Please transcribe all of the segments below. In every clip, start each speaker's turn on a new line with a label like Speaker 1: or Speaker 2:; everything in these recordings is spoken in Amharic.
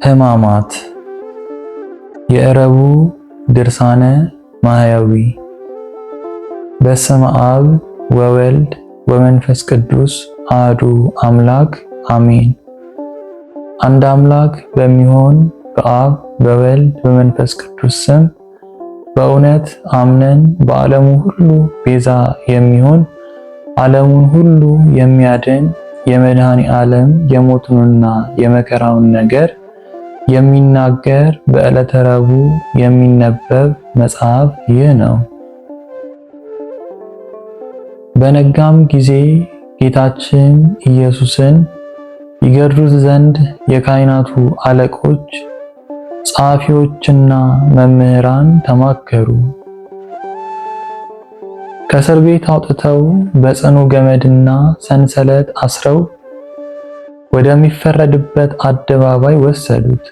Speaker 1: ሕማማት የዕረቡ ድርሳነ ማህያዊ። በስመ አብ ወወልድ ወመንፈስ ቅዱስ አሐዱ አምላክ አሜን። አንድ አምላክ በሚሆን በአብ በወልድ በመንፈስ ቅዱስ ስም በእውነት አምነን በዓለሙ ሁሉ ቤዛ የሚሆን ዓለሙን ሁሉ የሚያድን የመድኃኔ ዓለም የሞቱንና የመከራውን ነገር የሚናገር በዕለተ ረቡዕ የሚነበብ መጽሐፍ ይህ ነው። በነጋም ጊዜ ጌታችን ኢየሱስን ይገድሉት ዘንድ የካህናቱ አለቆች፣ ጸሐፊዎችና መምህራን ተማከሩ። ከእስር ቤት አውጥተው በጽኑ ገመድና ሰንሰለት አስረው ወደሚፈረድበት አደባባይ ወሰዱት።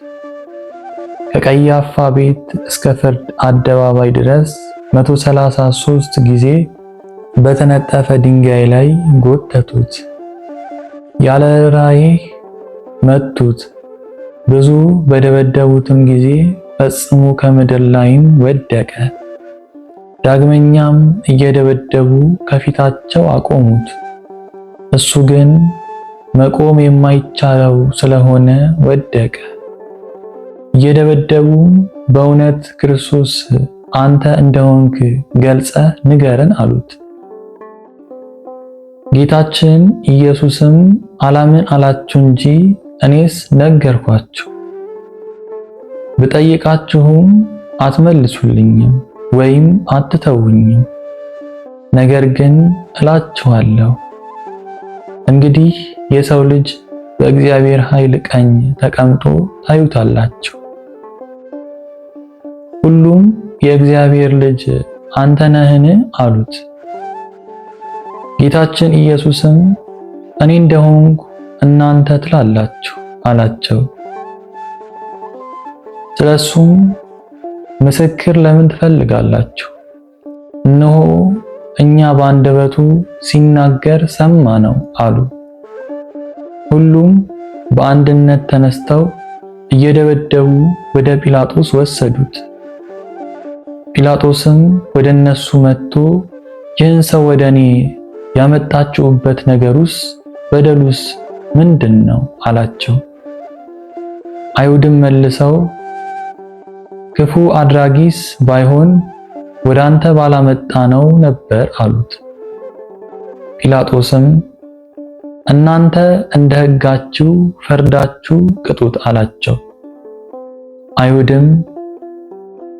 Speaker 1: ከቀያፋ ቤት እስከ ፍርድ አደባባይ ድረስ 133 ጊዜ በተነጠፈ ድንጋይ ላይ ጎተቱት። ያለ ርኅራኄ መቱት። ብዙ በደበደቡትም ጊዜ ፈጽሞ ከምድር ላይም ወደቀ። ዳግመኛም እየደበደቡ ከፊታቸው አቆሙት። እሱ ግን መቆም የማይቻለው ስለሆነ ወደቀ። እየደበደቡ በእውነት ክርስቶስ አንተ እንደሆንክ ገልጸህ ንገረን አሉት። ጌታችን ኢየሱስም አላምን አላችሁ እንጂ እኔስ ነገርኳችሁ። ብጠይቃችሁም አትመልሱልኝም ወይም አትተውኝም። ነገር ግን እላችኋለሁ እንግዲህ የሰው ልጅ በእግዚአብሔር ኃይል ቀኝ ተቀምጦ ታዩታላችሁ። ሁሉም የእግዚአብሔር ልጅ አንተ ነህን አሉት። ጌታችን ኢየሱስም እኔ እንደሆንኩ እናንተ ትላላችሁ አላቸው። ስለሱም ምስክር ለምን ትፈልጋላችሁ? እነሆ እኛ በአንደበቱ ሲናገር ሰማነው አሉ። ሁሉም በአንድነት ተነስተው እየደበደቡ ወደ ጲላጦስ ወሰዱት። ጲላጦስም ወደ እነሱ መጥቶ ይህን ሰው ወደ እኔ ያመጣችሁበት ነገሩስ በደሉስ ምንድን ነው አላቸው። አይሁድም መልሰው ክፉ አድራጊስ ባይሆን ወደ አንተ ባላመጣነው ነበር አሉት። ጲላጦስም እናንተ እንደ ሕጋችሁ ፈርዳችሁ ቅጡት አላቸው። አይሁድም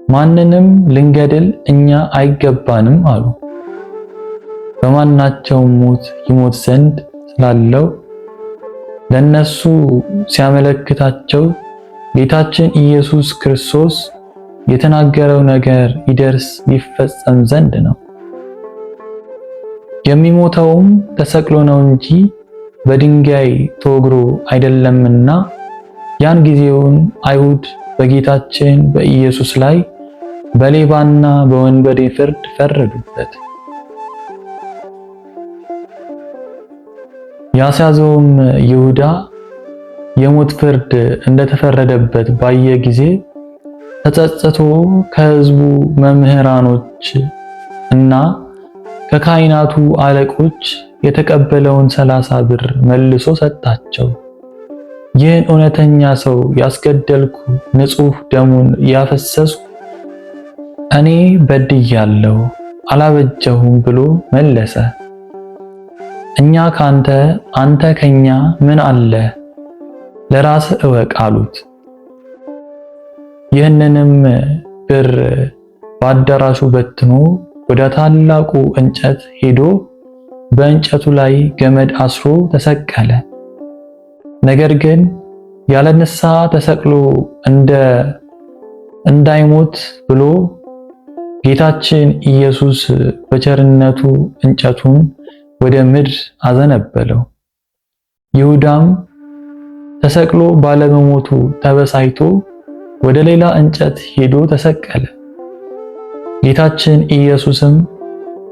Speaker 1: ማንንም ልንገድል እኛ አይገባንም አሉ። በማናቸውም ሞት ይሞት ዘንድ ስላለው ለነሱ ሲያመለክታቸው ጌታችን ኢየሱስ ክርስቶስ የተናገረው ነገር ይደርስ ይፈጸም ዘንድ ነው። የሚሞተውም ተሰቅሎ ነው እንጂ በድንጋይ ተወግሮ አይደለምና ያን ጊዜውን አይሁድ በጌታችን በኢየሱስ ላይ በሌባና በወንበዴ ፍርድ ፈረዱበት። ያስያዘውም ይሁዳ የሞት ፍርድ እንደተፈረደበት ባየ ጊዜ ተጸጽቶ ከሕዝቡ መምህራኖች እና ከካህናቱ አለቆች የተቀበለውን 30 ብር መልሶ ሰጣቸው። ይህን እውነተኛ ሰው ያስገደልኩ ንጹሕ ደሙን ያፈሰስኩ እኔ በድያለሁ አላበጀሁም ብሎ መለሰ። እኛ ካንተ አንተ ከኛ ምን አለ? ለራስህ እወቅ አሉት። ይህንንም ብር በአዳራሹ በትኖ ወደ ታላቁ እንጨት ሄዶ በእንጨቱ ላይ ገመድ አስሮ ተሰቀለ። ነገር ግን ያለ ንስሐ ተሰቅሎ እንዳይሞት ብሎ ጌታችን ኢየሱስ በቸርነቱ እንጨቱን ወደ ምድር አዘነበለው። ይሁዳም ተሰቅሎ ባለመሞቱ ተበሳይቶ ወደ ሌላ እንጨት ሄዶ ተሰቀለ። ጌታችን ኢየሱስም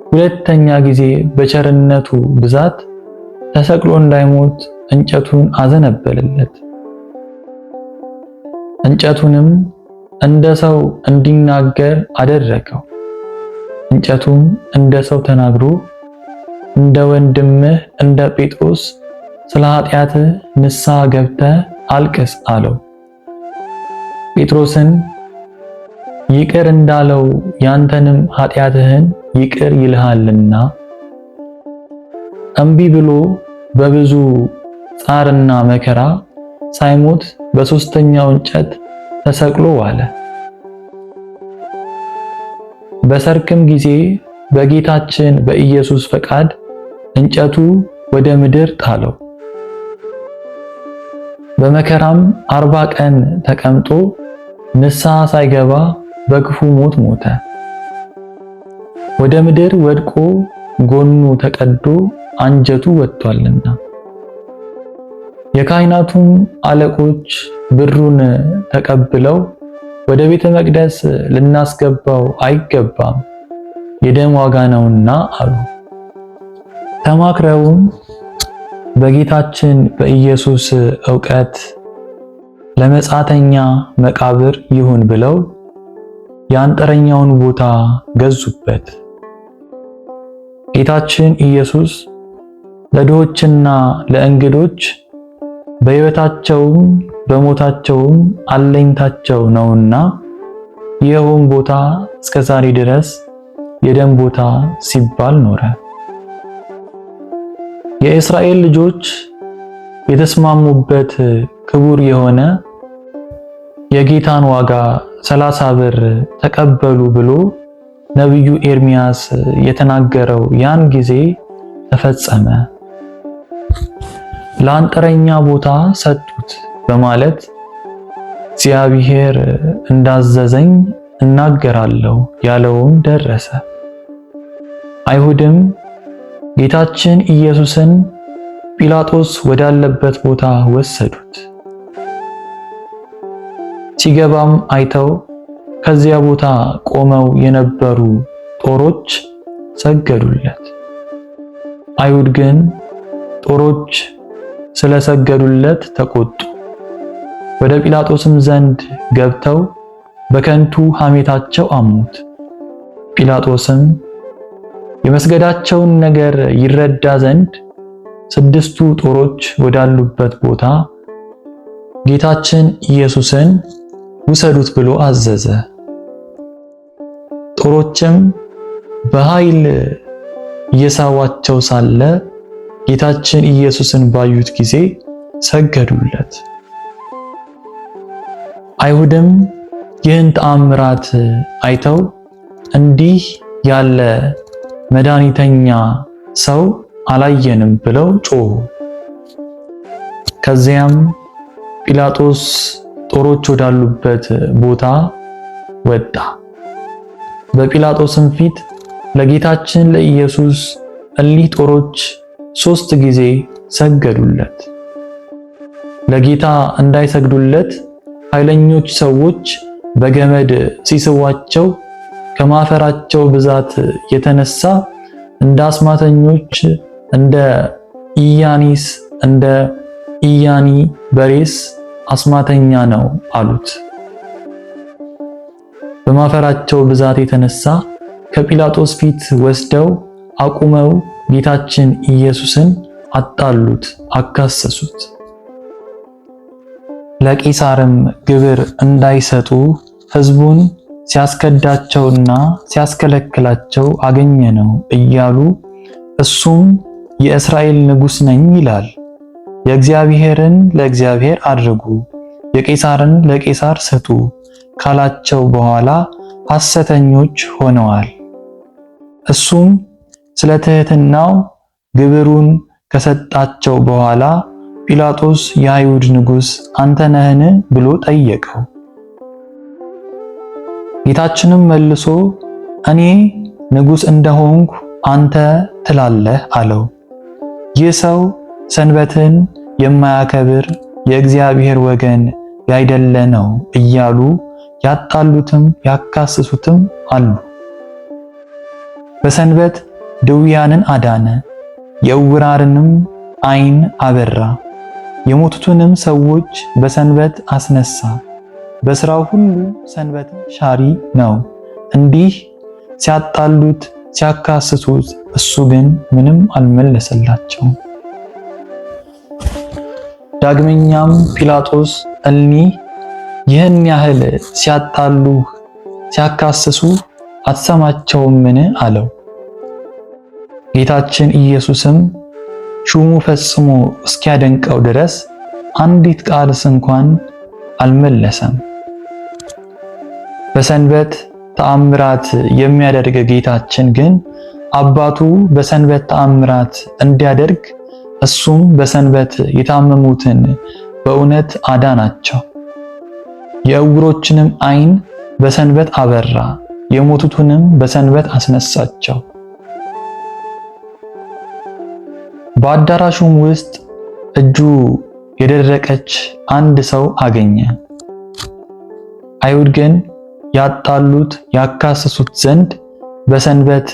Speaker 1: ሁለተኛ ጊዜ በቸርነቱ ብዛት ተሰቅሎ እንዳይሞት እንጨቱን አዘነበለለት። እንጨቱንም እንደ ሰው እንዲናገር አደረገው። እንጨቱም እንደ ሰው ተናግሮ እንደ ወንድምህ እንደ ጴጥሮስ ስለ ኃጢአትህ ንስሐ ገብተህ አልቅስ አለው። ጴጥሮስን ይቅር እንዳለው ያንተንም ኃጢአትህን ይቅር ይልሃልና እምቢ ብሎ በብዙ ጻርና መከራ ሳይሞት በሦስተኛው እንጨት ተሰቅሎ ዋለ። በሰርክም ጊዜ በጌታችን በኢየሱስ ፈቃድ እንጨቱ ወደ ምድር ጣለው። በመከራም 40 ቀን ተቀምጦ ንስሐ ሳይገባ በክፉ ሞት ሞተ። ወደ ምድር ወድቆ ጎኑ ተቀዶ አንጀቱ ወጥቷልና። የካህናቱም አለቆች ብሩን ተቀብለው ወደ ቤተ መቅደስ ልናስገባው አይገባም፣ የደም ዋጋ ነውና አሉ። ተማክረውም በጌታችን በኢየሱስ ዕውቀት ለመጻተኛ መቃብር ይሁን ብለው የአንጥረኛውን ቦታ ገዙበት። ጌታችን ኢየሱስ ለድሆችና ለእንግዶች በሕይወታቸውም በሞታቸውም አለኝታቸው ነውና ይኸውም ቦታ እስከ ዛሬ ድረስ የደም ቦታ ሲባል ኖረ። የእስራኤል ልጆች የተስማሙበት ክቡር የሆነ የጌታን ዋጋ 30 ብር ተቀበሉ ብሎ ነቢዩ ኤርምያስ የተናገረው ያን ጊዜ ተፈጸመ። ለአንጥረኛ ቦታ ሰጡት በማለት እግዚአብሔር እንዳዘዘኝ እናገራለሁ ያለውም ደረሰ። አይሁድም ጌታችን ኢየሱስን ጲላጦስ ወዳለበት ቦታ ወሰዱት። ሲገባም አይተው ከዚያ ቦታ ቆመው የነበሩ ጦሮች ሰገዱለት። አይሁድ ግን ጦሮች ስለሰገዱለት ተቆጡ። ወደ ጲላጦስም ዘንድ ገብተው በከንቱ ሐሜታቸው አሙት። ጲላጦስም የመስገዳቸውን ነገር ይረዳ ዘንድ 6ቱ ጦሮች ወዳሉበት ቦታ ጌታችን ኢየሱስን ውሰዱት ብሎ አዘዘ። ጦሮችም በኃይል እየሳቧቸው ሳለ ጌታችን ኢየሱስን ባዩት ጊዜ ሰገዱለት። አይሁድም ይህን ተአምራት አይተው እንዲህ ያለ መድኃኒተኛ ሰው አላየንም ብለው ጮሁ። ከዚያም ጲላጦስ ጦሮች ወዳሉበት ቦታ ወጣ። በጲላጦስም ፊት ለጌታችን ለኢየሱስ እሊህ ጦሮች 3 ጊዜ ሰገዱለት። ለጌታ እንዳይሰግዱለት ኃይለኞች ሰዎች በገመድ ሲስቧቸው ከማፈራቸው ብዛት የተነሳ እንደ አስማተኞች እንደ ኢያኒስ እንደ ኢያኒ በሬስ አስማተኛ ነው አሉት። በማፈራቸው ብዛት የተነሳ ከጲላጦስ ፊት ወስደው አቁመው ጌታችን ኢየሱስን አጣሉት፣ አካሰሱት። ለቄሳርም ግብር እንዳይሰጡ ሕዝቡን ሲያስከዳቸውና ሲያስከለክላቸው አገኘነው እያሉ እሱም የእስራኤል ንጉሥ ነኝ ይላል፣ የእግዚአብሔርን ለእግዚአብሔር አድርጉ፣ የቄሳርን ለቄሳር ስጡ ካላቸው በኋላ ሐሰተኞች ሆነዋል። እሱም ስለ ትሕትናው ግብሩን ከሰጣቸው በኋላ ጲላጦስ የአይሁድ ንጉሥ አንተ ነህን ብሎ ጠየቀው። ጌታችንም መልሶ እኔ ንጉሥ እንደሆንኩ አንተ ትላለህ አለው። ይህ ሰው ሰንበትን የማያከብር የእግዚአብሔር ወገን ያይደለ ነው እያሉ ያጣሉትም ያካስሱትም አሉ። በሰንበት ድውያንን አዳነ፣ የዕውራንንም ዓይን አበራ፣ የሞቱትንም ሰዎች በሰንበት አስነሳ፣ በስራው ሁሉ ሰንበት ሻሪ ነው። እንዲህ ሲያጣሉት ሲያካስሱት፣ እሱ ግን ምንም አልመለሰላቸውም። ዳግመኛም ጲላጦስ እኒህ ይህን ያህል ሲያጣሉህ ሲያካስሱ አትሰማቸውምን? አለው። ጌታችን ኢየሱስም ሹሙ ፈጽሞ እስኪያደንቀው ድረስ አንዲት ቃልስ እንኳን አልመለሰም። በሰንበት ተአምራት የሚያደርግ ጌታችን ግን አባቱ በሰንበት ተአምራት እንዲያደርግ እሱም በሰንበት የታመሙትን በእውነት አዳናቸው። የዕውሮችንም ዓይን በሰንበት አበራ፣ የሞቱትንም በሰንበት አስነሳቸው። በአዳራሹም ውስጥ እጁ የደረቀች አንድ ሰው አገኘ። አይሁድ ግን ያጣሉት ያካሰሱት ዘንድ በሰንበት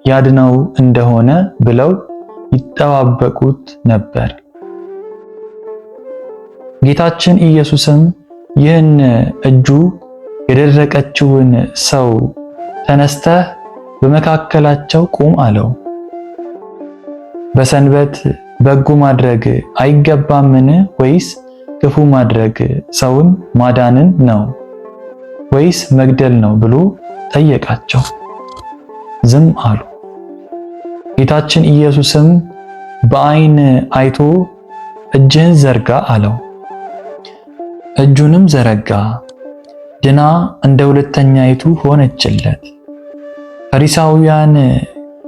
Speaker 1: ያድነው እንደሆነ ብለው ይጠባበቁት ነበር። ጌታችን ኢየሱስም ይህን እጁ የደረቀችውን ሰው ተነስተህ በመካከላቸው ቁም አለው። በሰንበት በጎ ማድረግ አይገባምን? ወይስ ክፉ ማድረግ ሰውን ማዳንን ነው ወይስ መግደል ነው ብሎ ጠየቃቸው። ዝም አሉ። ጌታችን ኢየሱስም በዓይን አይቶ እጅህን ዘርጋ አለው። እጁንም ዘረጋ፣ ድና እንደ ሁለተኛይቱ ሆነችለት። ፈሪሳውያን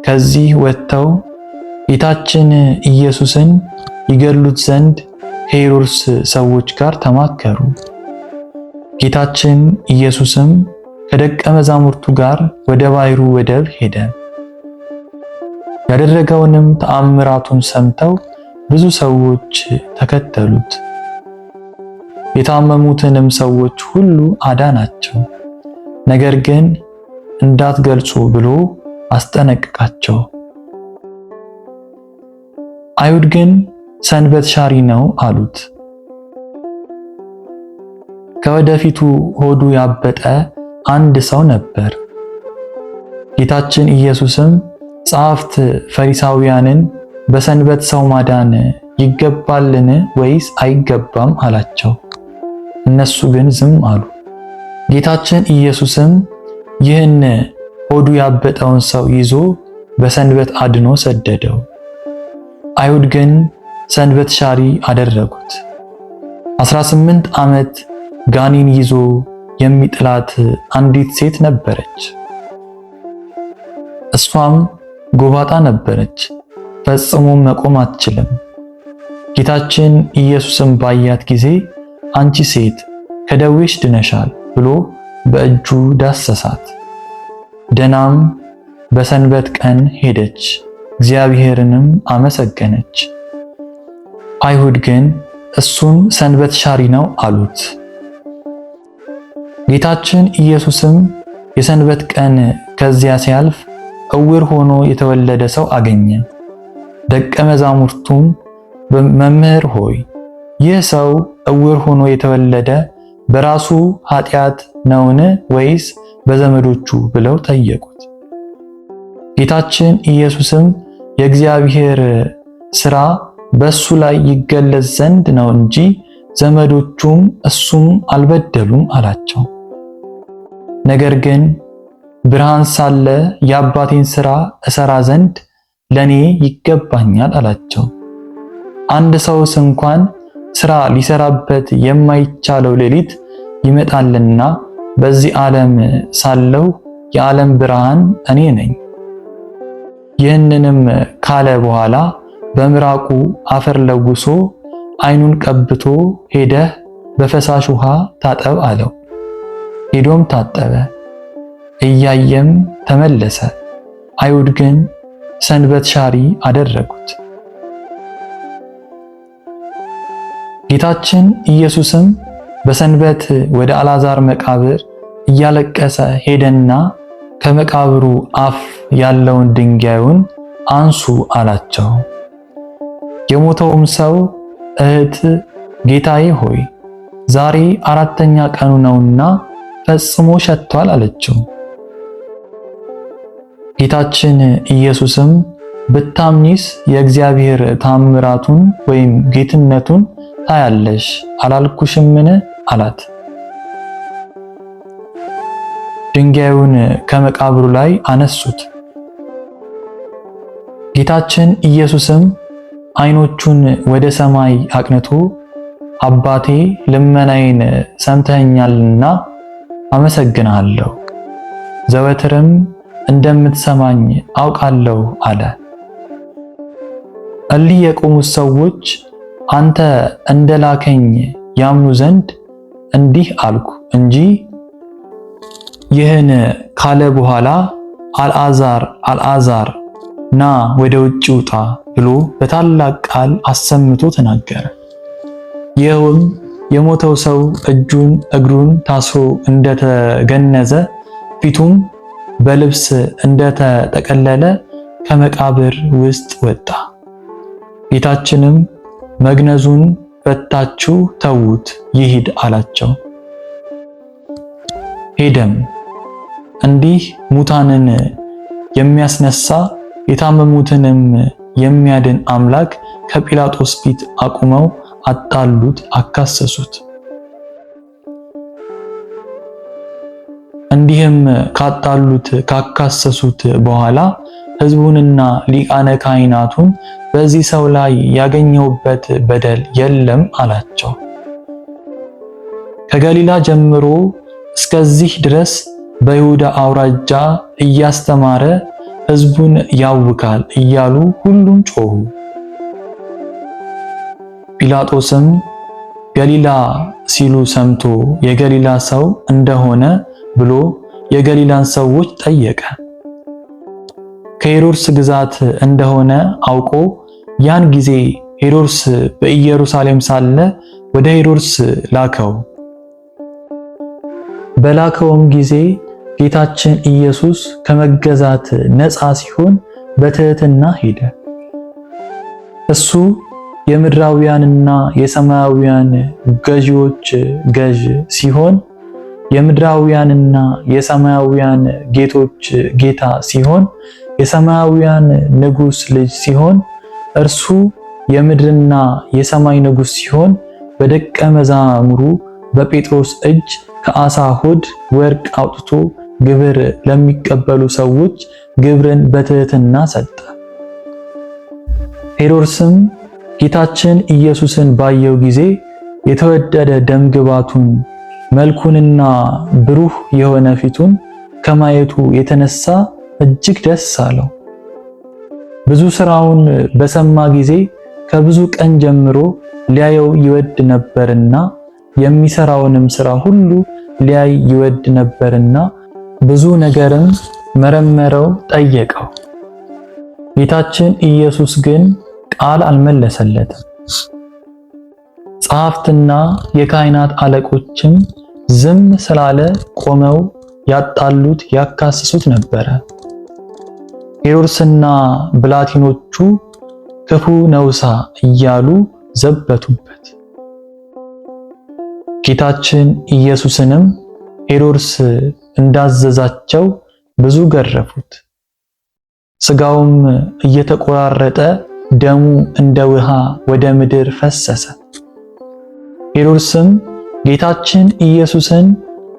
Speaker 1: ከዚህ ወጥተው ጌታችን ኢየሱስን ይገድሉት ዘንድ ከሄሮድስ ሰዎች ጋር ተማከሩ። ጌታችን ኢየሱስም ከደቀ መዛሙርቱ ጋር ወደ ባሕሩ ወደብ ሄደ። ያደረገውንም ተአምራቱን ሰምተው ብዙ ሰዎች ተከተሉት። የታመሙትንም ሰዎች ሁሉ አዳናቸው። ነገር ግን እንዳትገልጹ ብሎ አስጠነቅቃቸው። አይሁድ ግን ሰንበት ሻሪ ነው አሉት። ከወደፊቱ ሆዱ ያበጠ አንድ ሰው ነበር። ጌታችን ኢየሱስም ጸሐፍት ፈሪሳውያንን በሰንበት ሰው ማዳን ይገባልን ወይስ አይገባም አላቸው። እነሱ ግን ዝም አሉ። ጌታችን ኢየሱስም ይህን ሆዱ ያበጠውን ሰው ይዞ በሰንበት አድኖ ሰደደው። አይሁድ ግን ሰንበት ሻሪ አደረጉት። 18 ዓመት ጋኔን ይዞ የሚጥላት አንዲት ሴት ነበረች። እሷም ጎባጣ ነበረች፣ ፈጽሞ መቆም አትችልም። ጌታችን ኢየሱስም ባያት ጊዜ አንቺ ሴት ከደዌሽ ድነሻል ብሎ በእጁ ዳሰሳት። ደናም በሰንበት ቀን ሄደች፣ እግዚአብሔርንም አመሰገነች። አይሁድ ግን እሱን ሰንበት ሻሪ ነው አሉት። ጌታችን ኢየሱስም የሰንበት ቀን ከዚያ ሲያልፍ ዕውር ሆኖ የተወለደ ሰው አገኘ። ደቀ መዛሙርቱም መምህር ሆይ ይህ ሰው ዕውር ሆኖ የተወለደ በራሱ ኃጢአት ነውን ወይስ በዘመዶቹ ብለው ጠየቁት። ጌታችን ኢየሱስም የእግዚአብሔር ሥራ በእሱ ላይ ይገለጽ ዘንድ ነው እንጂ ዘመዶቹም እሱም አልበደሉም አላቸው። ነገር ግን ብርሃን ሳለ የአባቴን ሥራ እሰራ ዘንድ ለኔ ይገባኛል አላቸው። አንድ ሰውስ እንኳን ሥራ ሊሰራበት የማይቻለው ሌሊት ይመጣልና በዚህ ዓለም ሳለው የዓለም ብርሃን እኔ ነኝ። ይህንንም ካለ በኋላ በምራቁ አፈር ለውሶ ዓይኑን ቀብቶ ሄደህ በፈሳሽ ውሃ ታጠብ አለው። ሄዶም ታጠበ፣ እያየም ተመለሰ። አይሁድ ግን ሰንበት ሻሪ አደረጉት። ጌታችን ኢየሱስም በሰንበት ወደ አልዓዛር መቃብር እያለቀሰ ሄደና ከመቃብሩ አፍ ያለውን ድንጋዩን አንሱ አላቸው። የሞተውም ሰው እህት ጌታዬ ሆይ ዛሬ 4ኛ ቀኑ ነውና ፈጽሞ ሸቷል አለችው። ጌታችን ኢየሱስም ብታምኚስ የእግዚአብሔር ታምራቱን ወይም ጌትነቱን ታያለሽ አላልኩሽምን አላት። ድንጋዩን ከመቃብሩ ላይ አነሱት። ጌታችን ኢየሱስም ዓይኖቹን ወደ ሰማይ አቅንቶ አባቴ ልመናዬን ሰምተኸኛልና አመሰግናለሁ፣ ዘወትርም እንደምትሰማኝ አውቃለሁ አለ። እሊህ የቆሙት ሰዎች አንተ እንደላከኝ ያምኑ ዘንድ እንዲህ አልኩ እንጂ ይህን ካለ በኋላ አልዓዛር ና ወደ ውጭ ውጣ ብሎ በታላቅ ቃል አሰምቶ ተናገረ። ይኸውም የሞተው ሰው እጁን እግሩን ታስሮ እንደተገነዘ ፊቱም በልብስ እንደተጠቀለለ ከመቃብር ውስጥ ወጣ። ጌታችንም መግነዙን ፈታችሁ ተዉት ይሂድ አላቸው። ሄደም። እንዲህ ሙታንን የሚያስነሳ የታመሙትንም የሚያድን አምላክ ከጲላጦስ ፊት አቁመው አጣሉት፣ አካሰሱት። እንዲህም ካጣሉት ካካሰሱት በኋላ ሕዝቡንና ሊቃነ ካህናቱን በዚህ ሰው ላይ ያገኘሁበት በደል የለም አላቸው። ከገሊላ ጀምሮ እስከዚህ ድረስ በይሁዳ አውራጃ እያስተማረ ሕዝቡን ያውካል እያሉ ሁሉም ጮሁ። ጲላጦስም ገሊላ ሲሉ ሰምቶ የገሊላ ሰው እንደሆነ ብሎ የገሊላን ሰዎች ጠየቀ። ከሄሮድስ ግዛት እንደሆነ አውቆ ያን ጊዜ ሄሮድስ በኢየሩሳሌም ሳለ ወደ ሄሮድስ ላከው። በላከውም ጊዜ ጌታችን ኢየሱስ ከመገዛት ነፃ ሲሆን በትህትና ሄደ። እሱ የምድራውያንና የሰማያውያን ገዢዎች ገዥ ሲሆን የምድራውያንና የሰማያውያን ጌቶች ጌታ ሲሆን የሰማያውያን ንጉሥ ልጅ ሲሆን እርሱ የምድርና የሰማይ ንጉሥ ሲሆን በደቀ መዛሙሩ በጴጥሮስ እጅ ከዓሣ ሆድ ወርቅ አውጥቶ ግብር ለሚቀበሉ ሰዎች ግብርን በትህትና ሰጠ። ሄሮድስም ጌታችን ኢየሱስን ባየው ጊዜ የተወደደ ደምግባቱን መልኩንና ብሩህ የሆነ ፊቱን ከማየቱ የተነሳ እጅግ ደስ አለው። ብዙ ሥራውን በሰማ ጊዜ ከብዙ ቀን ጀምሮ ሊያየው ይወድ ነበርና የሚሰራውንም ሥራ ሁሉ ሊያይ ይወድ ነበርና ብዙ ነገርም መረመረው፣ ጠየቀው። ጌታችን ኢየሱስ ግን ቃል አልመለሰለትም። ጸሐፍትና የካህናት አለቆችም ዝም ስላለ ቆመው ያጣሉት ያካስሱት ነበረ። ሄሮድስና ብላቴኖቹ ክፉ ነውሳ እያሉ ዘበቱበት። ጌታችን ኢየሱስንም ሄሮድስ እንዳዘዛቸው ብዙ ገረፉት። ሥጋውም እየተቆራረጠ ደሙ እንደ ውሃ ወደ ምድር ፈሰሰ። ሄሮድስም ጌታችን ኢየሱስን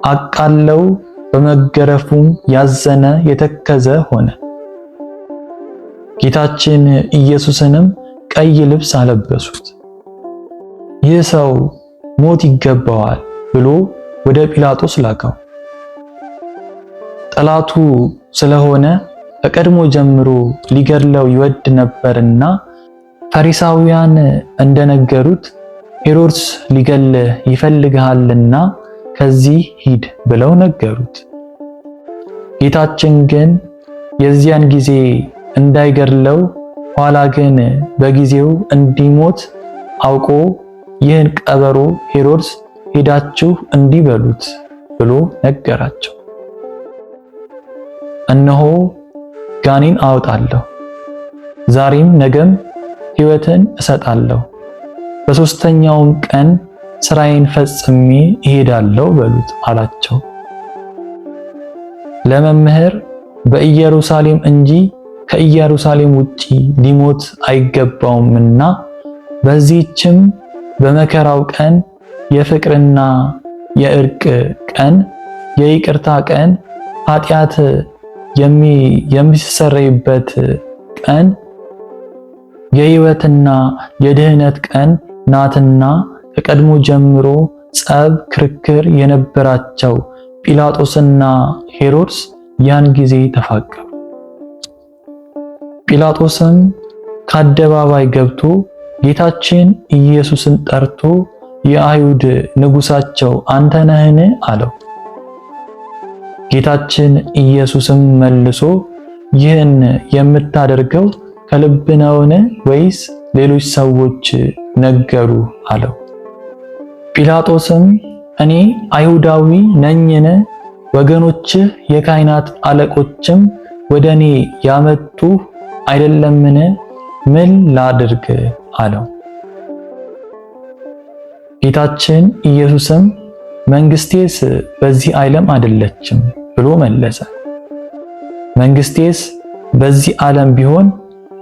Speaker 1: አቃለው በመገረፉም ያዘነ የተከዘ ሆነ። ጌታችን ኢየሱስንም ቀይ ልብስ አለበሱት። ይህ ሰው ሞት ይገባዋል ብሎ ወደ ጲላጦስ ላከው። ጠላቱ ስለሆነ ከቀድሞ ጀምሮ ሊገድለው ይወድ ነበርና ፈሪሳውያን እንደነገሩት ሄሮድስ ሊገልህ ይፈልግሃልና ከዚህ ሂድ ብለው ነገሩት። ጌታችን ግን የዚያን ጊዜ እንዳይገድለው ኋላ ግን በጊዜው እንዲሞት አውቆ ይህን ቀበሮ ሄሮድስ ሄዳችሁ እንዲበሉት ብሎ ነገራቸው። እነሆ ጋኔን አወጣለሁ፣ ዛሬም ነገም ሕይወትን እሰጣለሁ፣ በሦስተኛውም ቀን ስራዬን ፈጽሜ እሄዳለሁ በሉት አላቸው። ለመምህር በኢየሩሳሌም እንጂ ከኢየሩሳሌም ውጪ ሊሞት አይገባውምና በዚህችም በመከራው ቀን የፍቅርና የእርቅ ቀን፣ የይቅርታ ቀን፣ ኃጢአት የሚሰረይበት ቀን፣ የሕይወትና የድህነት ቀን ናትና ከቀድሞ ጀምሮ ጸብ፣ ክርክር የነበራቸው ጲላጦስና ሄሮድስ ያን ጊዜ ተፋቀሩ። ጲላጦስም ከአደባባይ ገብቶ ጌታችን ኢየሱስን ጠርቶ የአይሁድ ንጉሳቸው አንተ ነህን? አለው። ጌታችን ኢየሱስም መልሶ ይህን የምታደርገው ከልብ ነውን? ወይስ ሌሎች ሰዎች ነገሩ? አለው። ጲላጦስም እኔ አይሁዳዊ ነኝን? ወገኖችህ የካህናት አለቆችም ወደ እኔ ያመጡ አይደለምን? ምን ላድርግ? አለው። ጌታችን ኢየሱስም መንግስቴስ በዚህ ዓለም አይደለችም ብሎ መለሰ። መንግስቴስ በዚህ ዓለም ቢሆን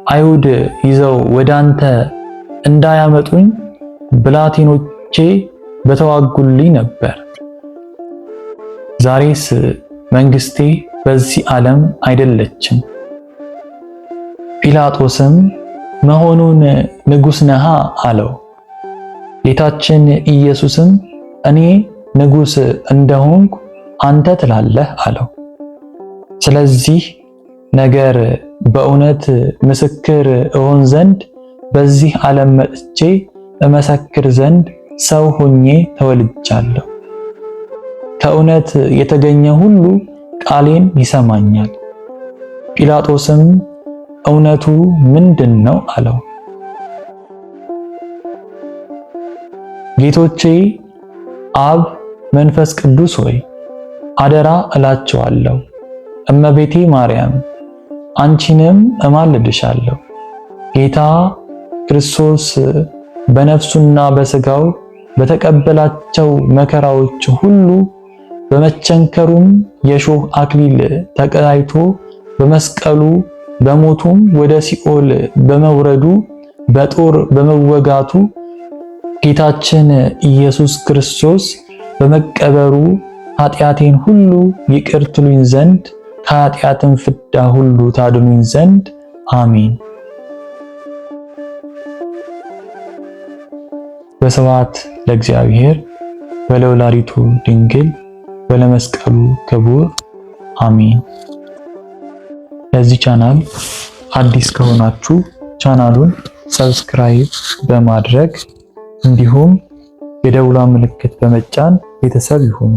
Speaker 1: አይሁድ ይዘው ወዳንተ እንዳያመጡኝ ብላቴኖቼ በተዋጉልኝ ነበር። ዛሬስ መንግስቴ በዚህ ዓለም አይደለችም። ጲላጦስም መሆኑን ንጉሥ ነሃ? አለው። ጌታችን ኢየሱስም እኔ ንጉሥ እንደሆንኩ አንተ ትላለህ አለው። ስለዚህ ነገር በእውነት ምስክር እሆን ዘንድ በዚህ ዓለም መጥቼ እመሰክር ዘንድ ሰው ሆኜ ተወልጃለሁ። ከእውነት የተገኘ ሁሉ ቃሌን ይሰማኛል። ጲላጦስም እውነቱ ምንድን ነው? አለው። ጌቶቼ አብ መንፈስ ቅዱስ ሆይ አደራ እላቸዋለሁ፣ እመቤቴ ማርያም አንቺንም እማልድሻለሁ። ጌታ ክርስቶስ በነፍሱና በሥጋው በተቀበላቸው መከራዎች ሁሉ በመቸንከሩም የሾህ አክሊል ተቀዳጅቶ በመስቀሉ በሞቱም ወደ ሲኦል በመውረዱ በጦር በመወጋቱ ጌታችን ኢየሱስ ክርስቶስ በመቀበሩ ኃጢአቴን ሁሉ ይቅር ትሉኝ ዘንድ ከኃጢአትም ፍዳ ሁሉ ታድኑኝ ዘንድ አሜን። በስብሐት ለእግዚአብሔር ወለወላዲቱ ድንግል ወለመስቀሉ ክቡር አሜን። ለዚህ ቻናል አዲስ ከሆናችሁ ቻናሉን ሰብስክራይብ በማድረግ እንዲሁም የደውሏን ምልክት በመጫን ቤተሰብ ይሁኑ።